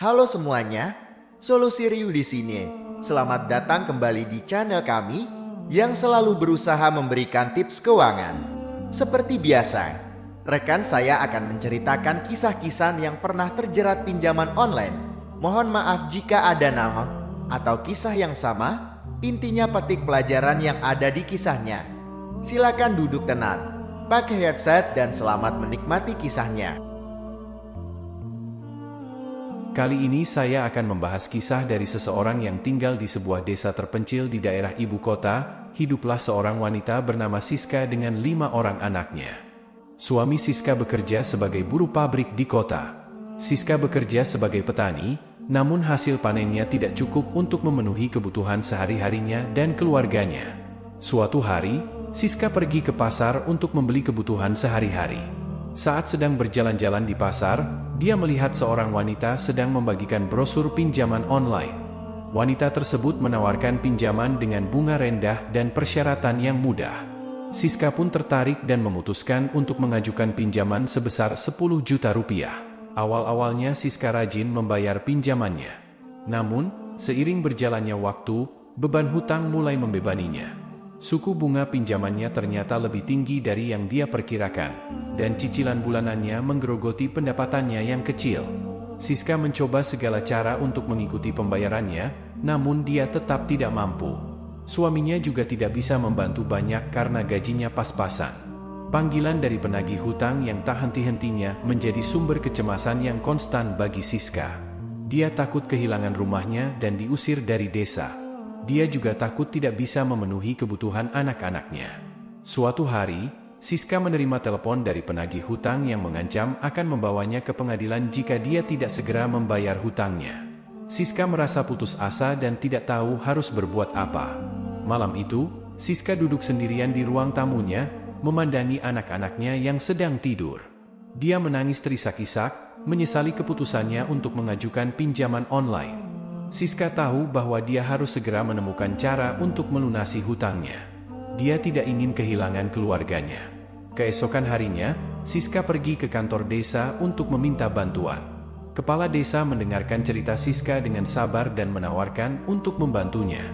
Halo semuanya, Solusi Riu di sini. Selamat datang kembali di channel kami yang selalu berusaha memberikan tips keuangan. Seperti biasa, rekan saya akan menceritakan kisah-kisah yang pernah terjerat pinjaman online. Mohon maaf jika ada nama atau kisah yang sama, intinya petik pelajaran yang ada di kisahnya. Silakan duduk tenang, pakai headset dan selamat menikmati kisahnya. Kali ini saya akan membahas kisah dari seseorang yang tinggal di sebuah desa terpencil di daerah ibu kota. Hiduplah seorang wanita bernama Siska dengan 5 orang anaknya. Suami Siska bekerja sebagai buruh pabrik di kota. Siska bekerja sebagai petani, namun hasil panennya tidak cukup untuk memenuhi kebutuhan sehari-harinya dan keluarganya. Suatu hari, Siska pergi ke pasar untuk membeli kebutuhan sehari-hari. Saat sedang berjalan-jalan di pasar, dia melihat seorang wanita sedang membagikan brosur pinjaman online. Wanita tersebut menawarkan pinjaman dengan bunga rendah dan persyaratan yang mudah. Siska pun tertarik dan memutuskan untuk mengajukan pinjaman sebesar 10 juta rupiah. Awal-awalnya Siska rajin membayar pinjamannya. Namun, seiring berjalannya waktu, beban hutang mulai membebaninya. Suku bunga pinjamannya ternyata lebih tinggi dari yang dia perkirakan, dan cicilan bulanannya menggerogoti pendapatannya yang kecil. Siska mencoba segala cara untuk mengikuti pembayarannya, namun dia tetap tidak mampu. Suaminya juga tidak bisa membantu banyak karena gajinya pas-pasan. Panggilan dari penagih hutang yang tak henti-hentinya menjadi sumber kecemasan yang konstan bagi Siska. Dia takut kehilangan rumahnya dan diusir dari desa. Dia juga takut tidak bisa memenuhi kebutuhan anak-anaknya. Suatu hari, Siska menerima telepon dari penagih hutang yang mengancam akan membawanya ke pengadilan jika dia tidak segera membayar hutangnya. Siska merasa putus asa dan tidak tahu harus berbuat apa. Malam itu, Siska duduk sendirian di ruang tamunya, memandangi anak-anaknya yang sedang tidur. Dia menangis terisak-isak, menyesali keputusannya untuk mengajukan pinjaman online. Siska tahu bahwa dia harus segera menemukan cara untuk melunasi hutangnya. Dia tidak ingin kehilangan keluarganya. Keesokan harinya, Siska pergi ke kantor desa untuk meminta bantuan. Kepala desa mendengarkan cerita Siska dengan sabar dan menawarkan untuk membantunya.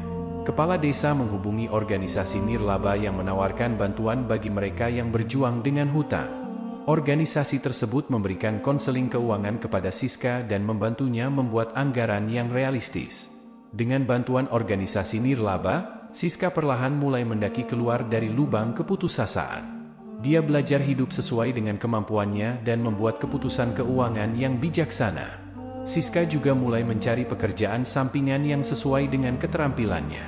Kepala desa menghubungi organisasi nirlaba yang menawarkan bantuan bagi mereka yang berjuang dengan hutang. Organisasi tersebut memberikan konseling keuangan kepada Siska dan membantunya membuat anggaran yang realistis. Dengan bantuan organisasi nirlaba, Siska perlahan mulai mendaki keluar dari lubang keputusasaan. Dia belajar hidup sesuai dengan kemampuannya dan membuat keputusan keuangan yang bijaksana. Siska juga mulai mencari pekerjaan sampingan yang sesuai dengan keterampilannya.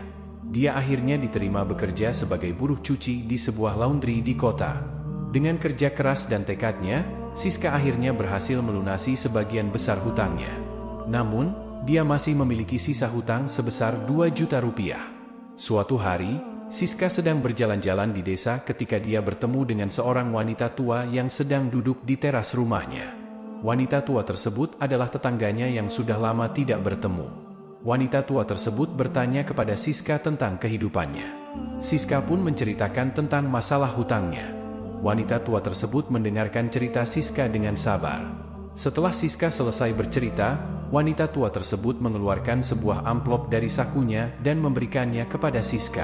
Dia akhirnya diterima bekerja sebagai buruh cuci di sebuah laundry di kota. Dengan kerja keras dan tekadnya, Siska akhirnya berhasil melunasi sebagian besar hutangnya. Namun, dia masih memiliki sisa hutang sebesar 2 juta rupiah. Suatu hari, Siska sedang berjalan-jalan di desa ketika dia bertemu dengan seorang wanita tua yang sedang duduk di teras rumahnya. Wanita tua tersebut adalah tetangganya yang sudah lama tidak bertemu. Wanita tua tersebut bertanya kepada Siska tentang kehidupannya. Siska pun menceritakan tentang masalah hutangnya. Wanita tua tersebut mendengarkan cerita Siska dengan sabar. Setelah Siska selesai bercerita, wanita tua tersebut mengeluarkan sebuah amplop dari sakunya dan memberikannya kepada Siska.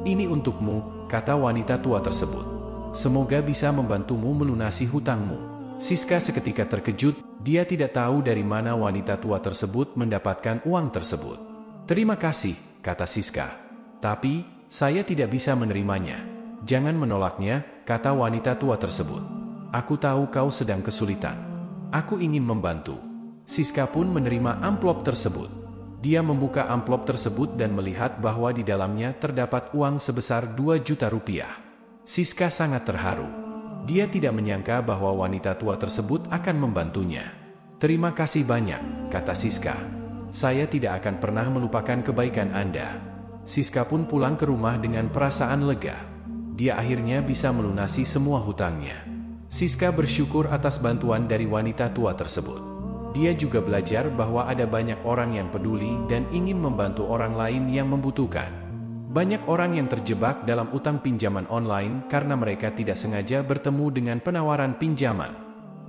"Ini untukmu," kata wanita tua tersebut. "Semoga bisa membantumu melunasi hutangmu." Siska seketika terkejut, dia tidak tahu dari mana wanita tua tersebut mendapatkan uang tersebut. "Terima kasih," kata Siska. "Tapi, saya tidak bisa menerimanya." "Jangan menolaknya," kata wanita tua tersebut. "Aku tahu kau sedang kesulitan. Aku ingin membantu." Siska pun menerima amplop tersebut. Dia membuka amplop tersebut dan melihat bahwa di dalamnya terdapat uang sebesar 2 juta rupiah. Siska sangat terharu. Dia tidak menyangka bahwa wanita tua tersebut akan membantunya. "Terima kasih banyak," kata Siska. "Saya tidak akan pernah melupakan kebaikan Anda." Siska pun pulang ke rumah dengan perasaan lega. Dia akhirnya bisa melunasi semua hutangnya. Siska bersyukur atas bantuan dari wanita tua tersebut. Dia juga belajar bahwa ada banyak orang yang peduli dan ingin membantu orang lain yang membutuhkan. Banyak orang yang terjebak dalam utang pinjaman online karena mereka tidak sengaja bertemu dengan penawaran pinjaman.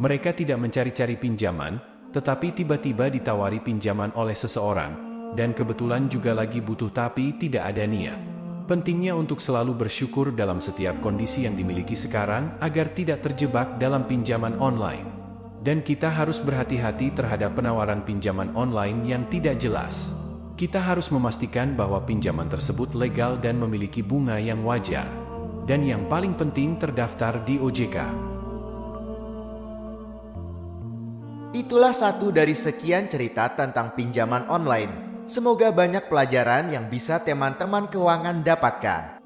Mereka tidak mencari-cari pinjaman, tetapi tiba-tiba ditawari pinjaman oleh seseorang, dan kebetulan juga lagi butuh tapi tidak ada niat. Pentingnya untuk selalu bersyukur dalam setiap kondisi yang dimiliki sekarang agar tidak terjebak dalam pinjaman online. Dan kita harus berhati-hati terhadap penawaran pinjaman online yang tidak jelas. Kita harus memastikan bahwa pinjaman tersebut legal dan memiliki bunga yang wajar. Dan yang paling penting terdaftar di OJK. Itulah satu dari sekian cerita tentang pinjaman online. Semoga banyak pelajaran yang bisa teman-teman keuangan dapatkan.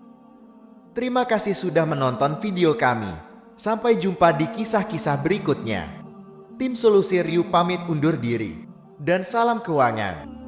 Terima kasih sudah menonton video kami. Sampai jumpa di kisah-kisah berikutnya. Tim Solusi Ryu pamit undur diri. Dan salam keuangan.